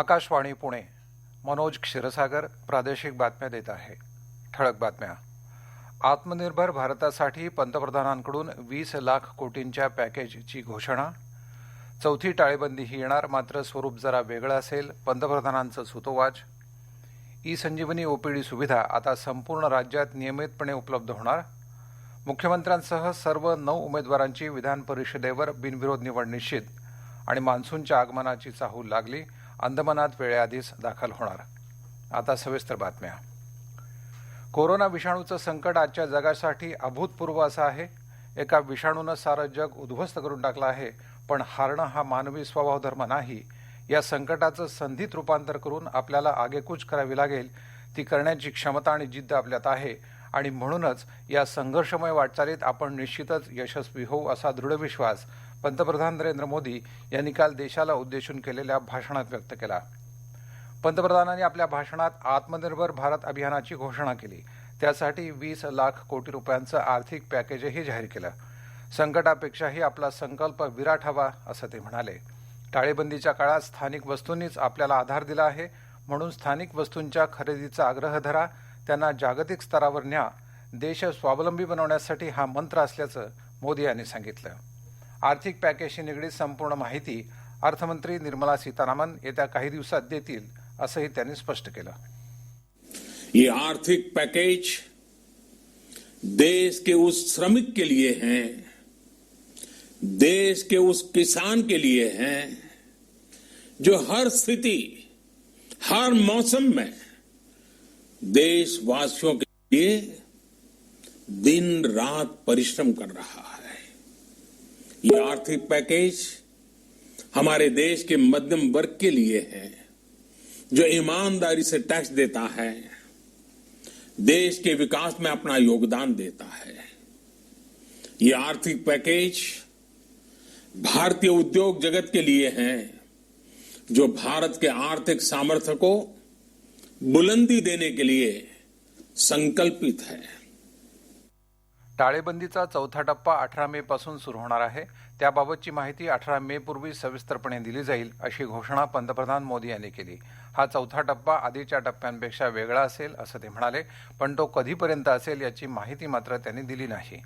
आकाशवाणी पुणे. मनोज क्षीरसागर प्रादेशिक बातम्या देत आहे. ठळक बातम्या. आत्मनिर्भर भारतासाठी पंतप्रधानांकडून 20 लाख कोटींच्या पॅकेजची घोषणा. चौथी टाळेबंदीही येणार, मात्र स्वरूप जरा वेगळं असेल, पंतप्रधानांचं सूतोवाच. ई संजीवनी ओपीडी सुविधा आता संपूर्ण राज्यात नियमितपणे उपलब्ध होणार. मुख्यमंत्र्यांसह सर्व 9 उमेदवारांची विधान परिषदेवर बिनविरोध निवड निश्चित. आणि मान्सूनच्या आगमनाची चाहूल लागली, अंदमानात वेळेआधीच दाखल होणार. आता सविस्तर बातम्या. कोरोना विषाणूचं संकट आजच्या जगासाठी अभूतपूर्व असं आहे. एका विषाणूनं सारं जग उद्ध्वस्त करून टाकलं आहे, पण हारणं हा मानवी स्वभावधर्म नाही. या संकटाचं संधीत रूपांतर करून आपल्याला आगेकूच करावी लागेल. ती करण्याची क्षमता आणि जिद्द आपल्यात आहे आणि म्हणूनच या संघर्षमय वाटचालीत आपण निश्चितच यशस्वी होऊ असा दृढ विश्वास पंतप्रधान नरेंद्र मोदी यांनी काल देशाला उद्देशून केलेल्या भाषणात व्यक्त केला. पंतप्रधानांनी आपल्या भाषणात आत्मनिर्भर भारत अभियानाची घोषणा केली. त्यासाठी 20 लाख कोटी रुपयांचं आर्थिक पॅकेजही जाहीर केलं. संकटापेक्षाही आपला संकल्प विराट हवा असं ते म्हणाले. टाळेबंदीच्या काळात स्थानिक वस्तूंनीच आपल्याला आधार दिला आहे, म्हणून स्थानिक वस्तूंच्या खरेदीचा आग्रह धरा, त्यांना जागतिक स्तरावर न्या. देश स्वावलंबी बनवण्यासाठी हा मंत्र असल्याचं मोदी यांनी सांगितलं. आर्थिक पॅकेजशी निगडीत संपूर्ण माहिती अर्थमंत्री निर्मला सीतारामन येत्या काही दिवसात देतील, असंही त्यांनी स्पष्ट केलं. ये आर्थिक पैकेज देश के उस श्रमिक के लिए हैं, देश के उस किसान के लिए हैं जो हर स्थिति, हर मौसम में देशवासियों के लिए दिन रात परिश्रम कर रहा है. ये आर्थिक पैकेज हमारे देश के मध्यम वर्ग के लिए है, जो ईमानदारी से टैक्स देता है, देश के विकास में अपना योगदान देता है. ये आर्थिक पैकेज भारतीय उद्योग जगत के लिए है, जो भारत के आर्थिक सामर्थ्य को बुलंदी देने के लिए संकल्पित है. टाळेबंदीचा चौथा टप्पा 18 मे पासून सुरू होणार आहे. त्याबाबतची माहिती 18 मे पूर्वी सविस्तरपणे दिली जाईल, अशी घोषणा पंतप्रधान मोदी यांनी केली. हा चौथा टप्पा आधीच्या टप्प्यांपेक्षा वेगळा असेल असं ते म्हणाले, पण तो कधीपर्यंत असेल याची माहिती मात्र त्यांनी दिली नाही.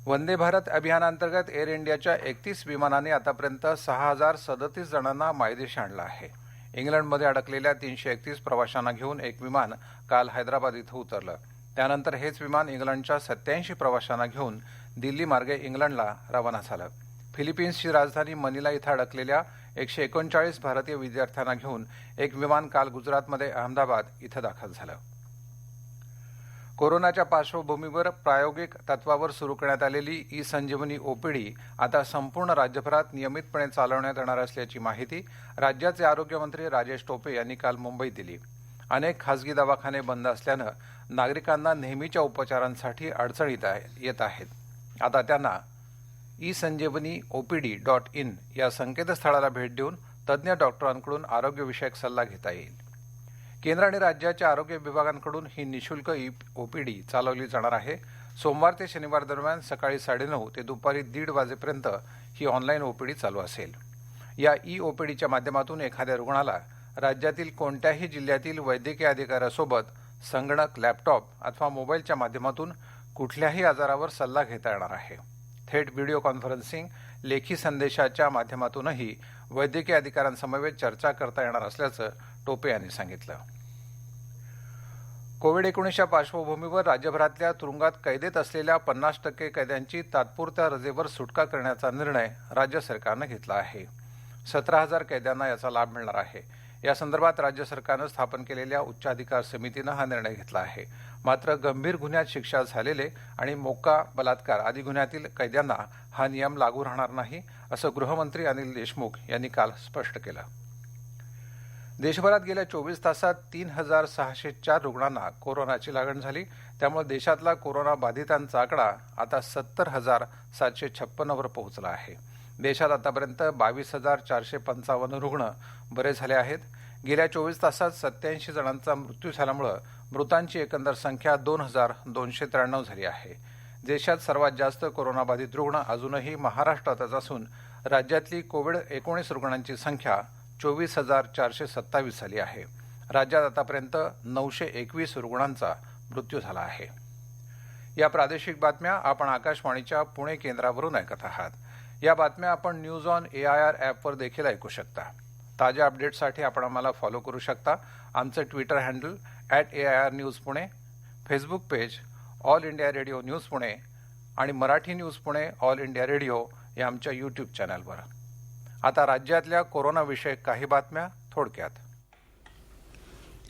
वंदे भारत अभियानांतर्गत एअर इंडियाच्या 31 विमानांनी आतापर्यंत 6037 जणांना मायदेशी आणलं आहे. इंग्लंडमध्ये अडकलेल्या 331 प्रवाशांना घेऊन एक विमान काल हैदराबाद इथं उतरलं. त्यानंतर हेच विमान इंग्लंडच्या 87 प्रवाशांना घेऊन दिल्ली मार्गे इंग्लंडला रवाना झालं. फिलिपिन्सची राजधानी मनिला इथं अडकलेल्या 139 भारतीय विद्यार्थ्यांना घेऊन एक विमान काल गुजरातमध्ये अहमदाबाद इथं दाखल झालं. कोरोनाच्या पार्श्वभूमीवर प्रायोगिक तत्वावर सुरू करण्यात आलेली ई संजीवनी ओपीडी आता संपूर्ण राज्यभरात नियमितपणे चालवण्यात येणार असल्याची माहिती राज्याचे आरोग्यमंत्री राजेश टोपे यांनी काल मुंबईत दिली. अनेक खासगी दवाखाने बंद असल्यानं नागरिकांना नेहमीच्या उपचारांसाठी अडचणी येत आहेत. आता त्यांना esanjeevani.opd.in या संकेतस्थळाला भेट देऊन तज्ज्ञ डॉक्टरांकडून आरोग्यविषयक सल्ला घेता येईल. केंद्र आणि राज्याच्या आरोग्य विभागांकडून ही निःशुल्क ओपीडी चालवली जाणार आहे. सोमवार ते शनिवार दरम्यान सकाळी 9:30 ते दुपारी 1:30 वाजेपर्यंत ही ऑनलाईन ओपीडी चालू असेल. या ई ओपीडीच्या माध्यमातून एखाद्या रुग्णाला राज्यातील कोणत्याही जिल्ह्यातील वैद्यकीय अधिकाऱ्यासोबत संगणक, लॅपटॉप अथवा मोबाईलच्या माध्यमातून कुठल्याही आजारावर सल्ला घेता येणार आहे. थेट व्हिडिओ कॉन्फरन्सिंग, लेखी संदेशाच्या माध्यमातूनही वैद्यकीय अधिकाऱ्यांसमवेत चर्चा करता येणार असल्याचं टोपे यांनी सांगितलं. कोविड-19च्या पार्श्वभूमीवर राज्यभरातल्या तुरुंगात कैदेत असलेल्या 50% कैद्यांची तात्पुरत्या रजेवर सुटका करण्याचा निर्णय राज्य सरकारनं घेतला आहे. 17,000 कैद्यांना याचा लाभ मिळणार आहे. या संदर्भात राज्य सरकारनं स्थापन केलेल्या उच्चाधिकार समितीनं हा निर्णय घेतला आहे. मात्र गंभीर गुन्ह्यात शिक्षा झालेले आणि मोक्का, बलात्कार आदी गुन्ह्यातील कैद्यांना हा नियम लागू राहणार नाही, असं गृहमंत्री अनिल देशमुख यांनी काल स्पष्ट केलं. देशभरात गेल्या 24 तासात 3,604 रुग्णांना कोरोनाची लागण झाली. त्यामुळे देशातला कोरोना बाधितांचा आकडा आता 70,756 वर पोहोचला आहे. देशात आतापर्यंत 22,455 रुग्ण बरे झाले आहेत. गेल्या 24 तासात 87 जणांचा मृत्यू झाल्यामुळे मृतांची एकंदर संख्या 2,293 झाली आहे. देशात सर्वात जास्त कोरोनाबाधित रुग्ण अजूनही महाराष्ट्रातच असून राज्यातली कोविड-19 रुग्णांची संख्या 24,427 झाली आहे. राज्यात आतापर्यंत 921 रुग्णांचा मृत्यू झाला आहे. या प्रादेशिक बातम्या आपण आकाशवाणीच्या पुणे केंद्रावरून ऐकत आहात. या बातम्या आपण न्यूज ऑन एआयआर ऍपवर देखील ऐकू शकता. ताज्या अपडेट्ससाठी आपण आम्हाला फॉलो करू शकता. आमचं Twitter handle @AIRNews Pune, Facebook page All India Radio news Pune आणि Marathi news Pune All India Radio या आमच्या युट्यूब चॅनलवर. आता राज्यातल्या कोरोनाविषयक काही बातम्या थोडक्यात.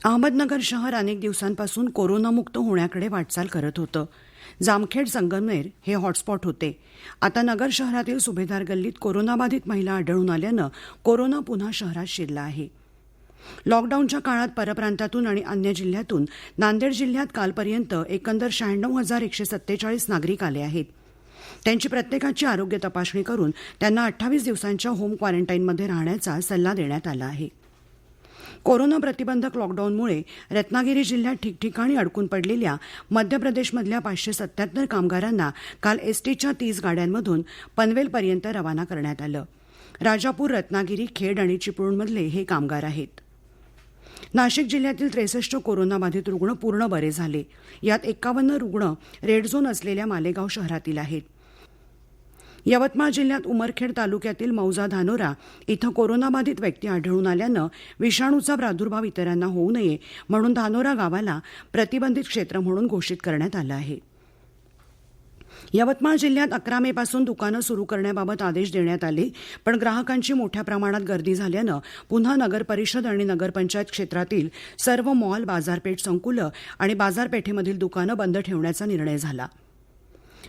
अहमदनगर शहर अनेक दिवसांपासून कोरोनामुक्त होण्याकडे वाटचाल करत होतं. जामखेड संगमनेर हे हॉटस्पॉट होते. आता नगर शहरातील सुभेदार गल्लीत कोरोनाबाधित महिला आढळून आल्यानं कोरोना पुन्हा शहरात शिरला आहे. लॉकडाऊनच्या काळात परप्रांतातून आणि अन्य जिल्ह्यातून नांदेड जिल्ह्यात कालपर्यंत एकंदर 96,147 नागरिक आले आहेत. त्यांची प्रत्येकाची आरोग्य तपासणी करून त्यांना 28 दिवसांच्या होम क्वारंटाईनमध्ये राहण्याचा सल्ला देण्यात आला आहे. कोरोना प्रतिबंधक लॉकडाऊनमुळे रत्नागिरी जिल्ह्यात ठिकठिकाणी अडकून पडलेल्या मध्य प्रदेशमधल्या 577 कामगारांना काल एसटीच्या 30 गाड्यांमधून पनवेलपर्यंत रवाना करण्यात आलं. राजापूर, रत्नागिरी, खेड आणि चिपळूणमधले हे कामगार आहेत. नाशिक जिल्ह्यातील 63 कोरोनाबाधित रुग्ण पूर्ण बरे झाले. यात 51 रुग्ण रेड झोन असलेल्या मालेगाव शहरातील आहेत. यवतमाळ जिल्ह्यात उमरखेड तालुक्यातील मौजा धानोरा इथं कोरोनाबाधित व्यक्ती आढळून आल्यानं विषाणूचा प्रादुर्भाव इतरांना होऊ नये म्हणून धानोरा गावाला प्रतिबंधित क्षेत्र म्हणून घोषित करण्यात आलं आहे. यवतमाळ जिल्ह्यात 11 मे पासून दुकानं सुरू करण्याबाबत आदेश देण्यात आले, पण ग्राहकांची मोठ्या प्रमाणात गर्दी झाल्यानं पुन्हा नगर परिषद आणि नगरपंचायत क्षेत्रातील सर्व मॉल, बाजारपेठ संकुलं आणि बाजारपेठेमधील दुकानं बंद ठेवण्याचा निर्णय झाला.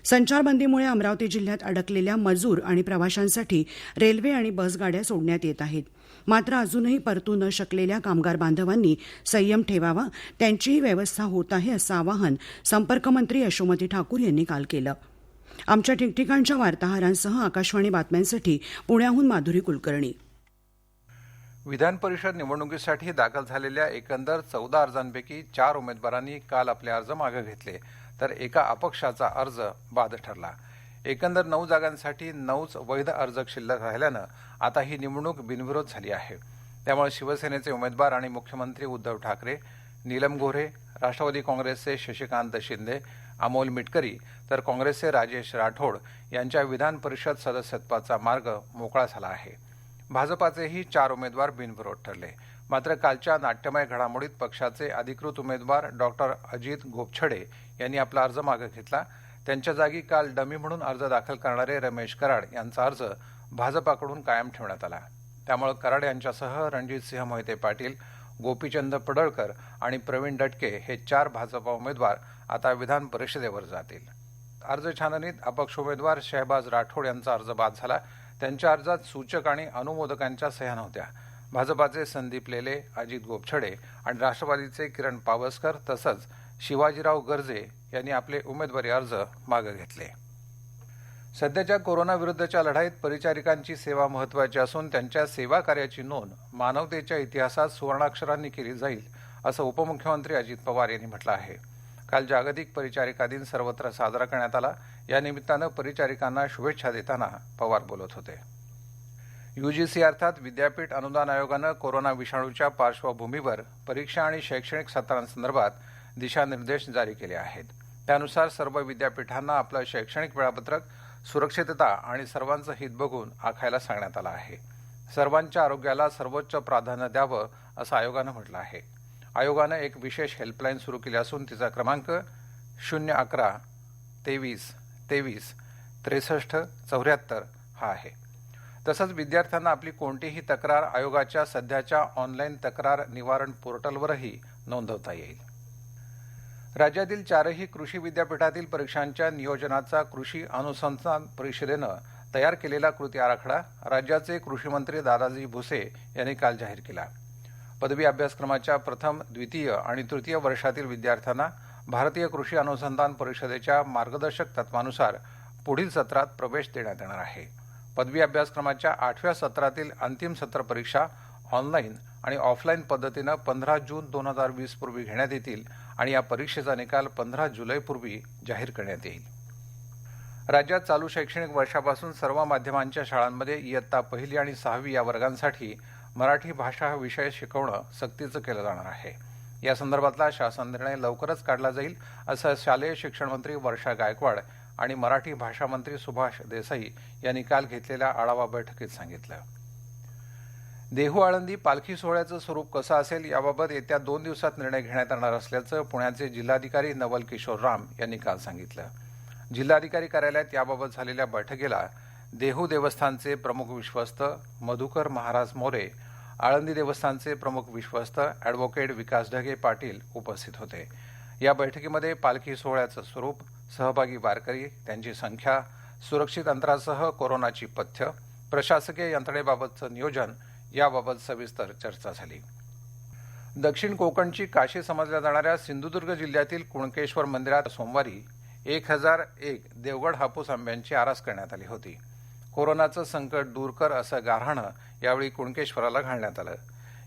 संचारबंदीमुळे अमरावती जिल्ह्यात अडकलेल्या मजूर आणि प्रवाशांसाठी रेल्वे आणि बस गाड्या सोडण्यात येत आहेत. मात्र अजूनही परतू न शकलेल्या कामगार बांधवांनी संयम ठेवावा, त्यांचीही व्यवस्था होत आहे असं आवाहन संपर्कमंत्री यशोमती ठाकूर यांनी काल केलं. आमच्या ठिकठिकाणच्या वार्ताहरांसह आकाशवाणी बातम्यांसाठी पुण्याहून माधुरी कुलकर्णी. विधान परिषद निवडणुकीसाठी दाखल झालेल्या एकंदर 14 अर्जांपैकी 4 उमेदवारांनी काल आपले अर्ज मागे घेतले, तर एका अपक्षाचा अर्ज बाद ठरला. एकंदर 9 जागांसाठी 9च वैध अर्ज शिल्लक राहिल्यानं आता ही निवडणूक बिनविरोध झाली आहे. त्यामुळे शिवसेनेचे उमेदवार आणि मुख्यमंत्री उद्धव ठाकरे, नीलम गोऱ्हे, राष्ट्रवादी काँग्रेसचे शशिकांत शिंदे, अमोल मिटकरी तर काँग्रेसचे राजेश राठोड यांच्या विधान परिषद सदस्यत्वाचा मार्ग मोकळा झाला आहे. भाजपाचेही 4 उमेदवार बिनविरोध ठरले. मात्र कालच्या नाट्यमय घडामोडीत पक्षाचे अधिकृत उमेदवार डॉक्टर अजित गोपछडे यांनी आपला अर्ज मागे घेतला. त्यांच्या जागी काल डमी म्हणून अर्ज दाखल करणारे रमेश कराड यांचा अर्ज भाजपाकडून कायम ठेवण्यात आला. त्यामुळे कराड यांच्यासह रणजितसिंह मोहिते पाटील, गोपीचंद पडळकर आणि प्रवीण दटके हे 4 भाजपा उमेदवार आता विधान परिषदेवर जातील. अर्ज छाननीत अपक्ष उमेदवार शहबाज राठोड यांचा अर्ज बाद झाला. त्यांच्या अर्जात सूचक आणि अनुमोदकांच्या सह्या नव्हत्या. भाजपाचे संदीप लेले, अजित गोपछडे आणि राष्ट्रवादीचे किरण पावसकर तसंच शिवाजीराव गर्जे यांनी आपले उमेदवारी अर्ज मागे घेतले. सध्याच्या कोरोनाविरुद्धच्या लढाईत परिचारिकांची सेवा महत्वाची असून त्यांच्या सेवा कार्याची नोंद मानवतेच्या इतिहासात सुवर्णाक्षरांनी केली जाईल असं उपमुख्यमंत्री अजित पवार यांनी म्हटलं आहे. काल जागतिक परिचारिका दिन सर्वत्र साजरा करण्यात आला. या निमित्तानं परिचारिकांना शुभेच्छा देताना पवार बोलत होते. यूजीसी अर्थात विद्यापीठ अनुदान आयोगानं कोरोना विषाणूच्या पार्श्वभूमीवर परीक्षा आणि शैक्षणिक सत्रांसंदर्भात दिशानिर्देश जारी केले आहेत. त्यानुसार सर्व विद्यापीठांना आपलं शैक्षणिक वेळापत्रक सुरक्षितता आणि सर्वांचं हित बघून आखायला सांगण्यात आलं आहे. सर्वांच्या आरोग्याला सर्वोच्च प्राधान्य द्यावं असं आयोगानं म्हटलं आहे. आयोगानं एक विशेष हेल्पलाईन सुरू केली असून तिचा क्रमांक 011 23 23 63 74 हा आहे. तसंच विद्यार्थ्यांना आपली कोणतीही तक्रार आयोगाच्या सध्याच्या ऑनलाईन तक्रार निवारण पोर्टलवरही नोंदवता येईल. राज्यातील 4ही कृषी विद्यापीठातील परीक्षांच्या नियोजनाचा कृषी अनुसंधान परिषदेनं तयार केलेला कृती आराखडा राज्याचे कृषी मंत्री दादाजी भुसे यांनी काल जाहीर केला. पदवी अभ्यासक्रमाच्या प्रथम, द्वितीय आणि तृतीय वर्षातील विद्यार्थ्यांना भारतीय कृषी अनुसंधान परिषदेच्या मार्गदर्शक तत्वानुसार पुढील सत्रात प्रवेश देण्यात येणार आहे. पदवी अभ्यासक्रमाच्या 8व्या सत्रातील अंतिम सत्र परीक्षा ऑनलाईन आणि ऑफलाईन पद्धतीनं 15 जून 2020 पूर्वी घेण्यात येतील आणि या परीक्षेचा निकाल 15 जुलैपूर्वी जाहीर करण्यात येईल. राज्यात चालू शैक्षणिक वर्षापासून सर्व माध्यमांच्या शाळांमध्ये इयत्ता 1ली आणि 6वी या वर्गांसाठी मराठी भाषा हा विषय शिकवणं सक्तीचं केलं जाणार आहे. या संदर्भातला शासन निर्णय लवकरच काढला जाईल असं शालेय शिक्षण मंत्री वर्षा गायकवाड आणि मराठी भाषा मंत्री सुभाष देसाई यांनी काल घेतलेल्या आढावा बैठकीत सांगितलं. देहू आळंदी पालखी सोहळ्याचं स्वरूप कसं असेल याबाबत येत्या 2 दिवसात निर्णय घेण्यात येणार असल्याचं पुण्याचे जिल्हाधिकारी नवल किशोर राम यांनी काल सांगितलं. जिल्हाधिकारी कार्यालयात याबाबत झालेल्या बैठकीला देहू देवस्थानचे प्रमुख विश्वस्त मधुकर महाराज मोरे, आळंदी देवस्थानचे प्रमुख विश्वस्त ॲडव्होकेट विकास ढगे पाटील उपस्थित होते. या बैठकीमध्ये पालखी सोहळ्याचं स्वरूप, सहभागी वारकरी, त्यांची संख्या, सुरक्षित अंतरासह कोरोनाची पथ्य, प्रशासकीय यंत्रणेबाबतचं नियोजन याबाबत सविस्तर चर्चा झाली. दक्षिण कोकणची काशी समजल्या जाणाऱ्या सिंधुदुर्ग जिल्ह्यातील कुणकेश्वर मंदिरात सोमवारी 1001 देवगड हापूस आंब्यांची आरास करण्यात आली होती. कोरोनाचं संकट दूर कर असं गाऱ्हाणं यावेळी कुणकेश्वराला घालण्यात आलं.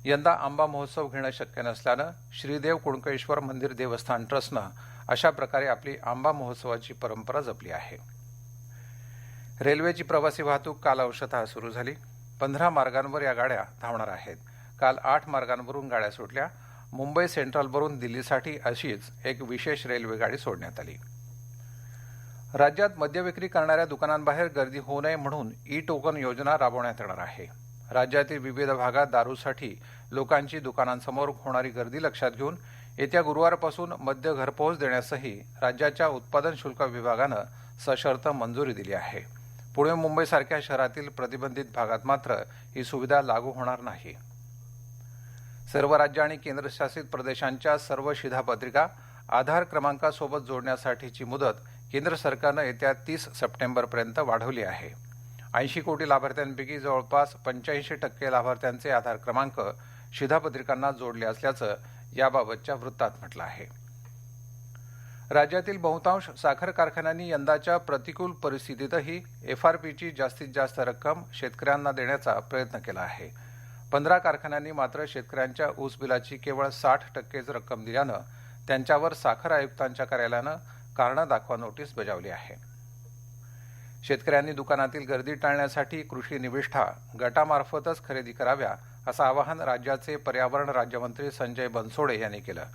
यंदा आंबा महोत्सव घेणं शक्य नसल्यानं श्रीदेव कुणकेश्वर मंदिर देवस्थान ट्रस्टनं अशा प्रकारे आपली आंबा महोत्सवाची परंपरा जपली आहे. रेल्वेची प्रवासी वाहतूक काल अंशतः सुरू झाली. 15 मार्गांवर या गाड्या धावणार आहेत. काल 8 मार्गांवरून गाड्या सुटल्या. मुंबई सेंट्रलवरून दिल्लीसाठी अशीच एक विशेष रेल्वे गाडी सोडण्यात आली. राज्यात मद्य विक्री करणाऱ्या दुकानांबाहेर गर्दी होऊ नये म्हणून ई टोकन योजना राबवण्यात येणार आहे. राज्यातील विविध भागात दारूसाठी लोकांची दुकानांसमोर होणारी गर्दी लक्षात घेऊन येत्या गुरुवारपासून मद्य घरपोहोच देण्यासही राज्याच्या उत्पादन शुल्क विभागानं सशर्त मंजुरी दिली आहे. पुणे मुंबईसारख्या शहरातील प्रतिबंधित भागात मात्र ही सुविधा लागू होणार नाही. सर्व राज्य आणि केंद्रशासित प्रदेशांच्या सर्व शिधापत्रिका आधार क्रमांकासोबत जोडण्यासाठीची मुदत केंद्र सरकारनं येत्या 30 सप्टेंबरपर्यंत वाढवली आहे. 80 कोटी लाभार्थ्यांपैकी जवळपास 85% लाभार्थ्यांचे आधार क्रमांक शिधापत्रिकांना जोडले असल्याचं याबाबतच्या वृत्तात म्हटलं आहे. राज्यातील बहुतांश साखर कारखान्यांनी यंदाच्या प्रतिकूल परिस्थितीतही एफआरपीची जास्तीत जास्त रक्कम शेतकऱ्यांना देण्याचा प्रयत्न केला आहे. 15 कारखान्यांनी मात्र शेतकऱ्यांच्या ऊस बिलाची केवळ 60%च रक्कम दिल्यानं त्यांच्यावर साखर आयुक्तांच्या कार्यालयानं कारणं दाखवा नोटीस बजावली आहे. शेतकऱ्यांनी दुकानातील गर्दी टाळण्यासाठी कृषी निविष्ठा गटामार्फतच खरेदी कराव्या असं आवाहन राज्याचे पर्यावरण राज्यमंत्री संजय बनसोडे यांनी केलं.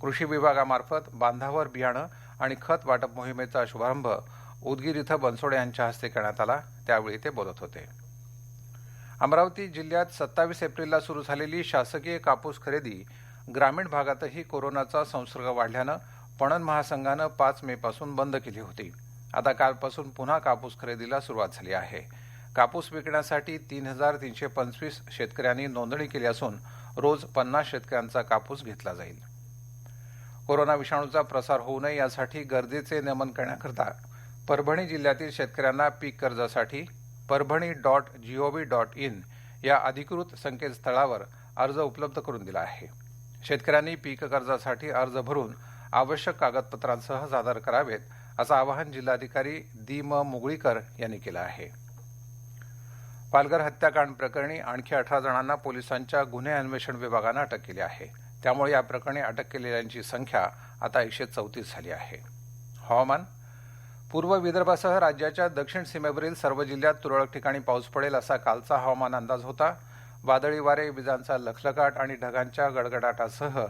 कृषी विभागामार्फत बांधावर बियाणं आणि खत वाटप मोहिमेचा शुभारंभ उदगीर इथं बनसोडे यांच्या हस्ते करण्यात आला. त्यावेळी ते बोलत होते. अमरावती जिल्ह्यात 27 एप्रिलला सुरू झालेली शासकीय कापूस खरेदी ग्रामीण भागातही कोरोनाचा संसर्ग वाढल्यानं पणन महासंघानं 5 मेपासून बंद केली होती. आता कालपासून पुन्हा कापूस खरेदीला सुरुवात झाली आहे. कापूस विकण्यासाठी 3325 शेतकऱ्यांनी नोंदणी केली असून रोज 50 शेतकऱ्यांचा कापूस घेतला जाईल. कोरोना विषाणूचा प्रसार होऊ नये यासाठी गर्दीचे नियमन करण्याकरता परभणी जिल्ह्यातील शेतकऱ्यांना पीक कर्जासाठी perphani.gov.in या अधिकृत संकेतस्थळावर अर्ज उपलब्ध करून दिला आहे. शेतकऱ्यांनी पीक कर्जासाठी अर्ज भरून आवश्यक कागदपत्रांसह सादर करावेत असं आवाहन जिल्हाधिकारी दी म मुगळीकर यांनी केलं आहे. पालघर हत्याकांड प्रकरणी आणखी 18 जणांना पोलिसांच्या गुन्हे अन्वेषण विभागानं अटक केली आहे. त्यामुळे या प्रकरणी अटक केलेल्यांची संख्या आता 134 झाली आहे. हवामान. पूर्व विदर्भासह राज्याच्या दक्षिण सीमेवरील सर्व जिल्ह्यात तुरळक ठिकाणी पाऊस पडेल असा कालचा हवामान अंदाज होता. वादळी वारे, विजांचा लखलखाट आणि ढगांच्या गडगडाटासह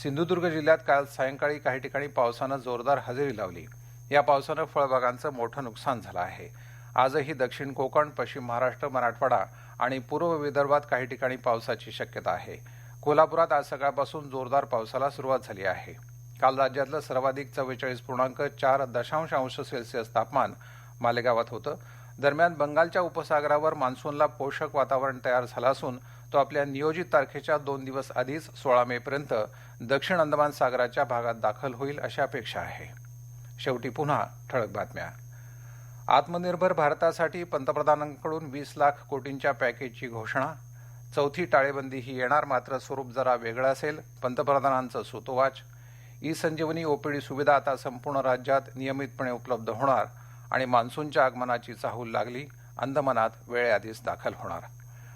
सिंधुदुर्ग जिल्ह्यात काल सायंकाळी काही ठिकाणी पावसानं जोरदार हजेरी लावली. या पावसानं फळबागांचं मोठं नुकसान झालं आहे. आजही दक्षिण कोकण, पश्चिम महाराष्ट्र, मराठवाडा आणि पूर्व विदर्भात काही ठिकाणी पावसाची शक्यता आहे. कोल्हापुरात आज सकाळपासून जोरदार पावसाला सुरुवात झाली आहे. काल राज्यातलं सर्वाधिक 44.4 तापमान मालेगावात होतं. दरम्यान बंगालच्या उपसागरावर मान्सूनला पोषक वातावरण तयार झालं असून तो आपल्या नियोजित तारखेच्या 2 दिवस आधीच 16 मेपर्यंत दक्षिण अंदमान सागराच्या भागात दाखल होईल अशी अपेक्षा आहे. शेवटी पुन्हा ठळक बातम्या. आत्मनिर्भर भारतासाठी पंतप्रधानांकडून 20 लाख कोटींच्या पॅकेजची घोषणा. चौथी टाळेबंदी ही येणार, मात्र स्वरूप जरा वेगळं असेल, पंतप्रधानांचं सूतोवाच. ई संजीवनी ओपीडी सुविधा आता संपूर्ण राज्यात नियमितपणे उपलब्ध होणार आणि मान्सूनच्या आगमनाची चाहूल लागली, अंदमानात वेळेआधीच दाखल होणार.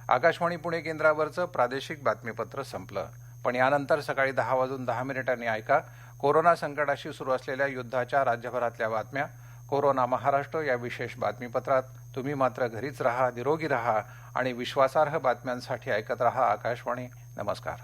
आकाशवाणी पुणे केंद्रावरचं प्रादेशिक बातमीपत्र संपलं. पण यानंतर सकाळी 10:10 ऐका कोरोना संकटाशी सुरू असलेल्या युद्धाच्या राज्यभरातल्या बातम्या, कोरोना महाराष्ट्र या विशेष बातमीपत्रात तुम्ही मात्र घरीच राहा, निरोगी राहा आणि विश्वासार्ह बातम्यांसाठी ऐकत राहा आकाशवाणी. नमस्कार.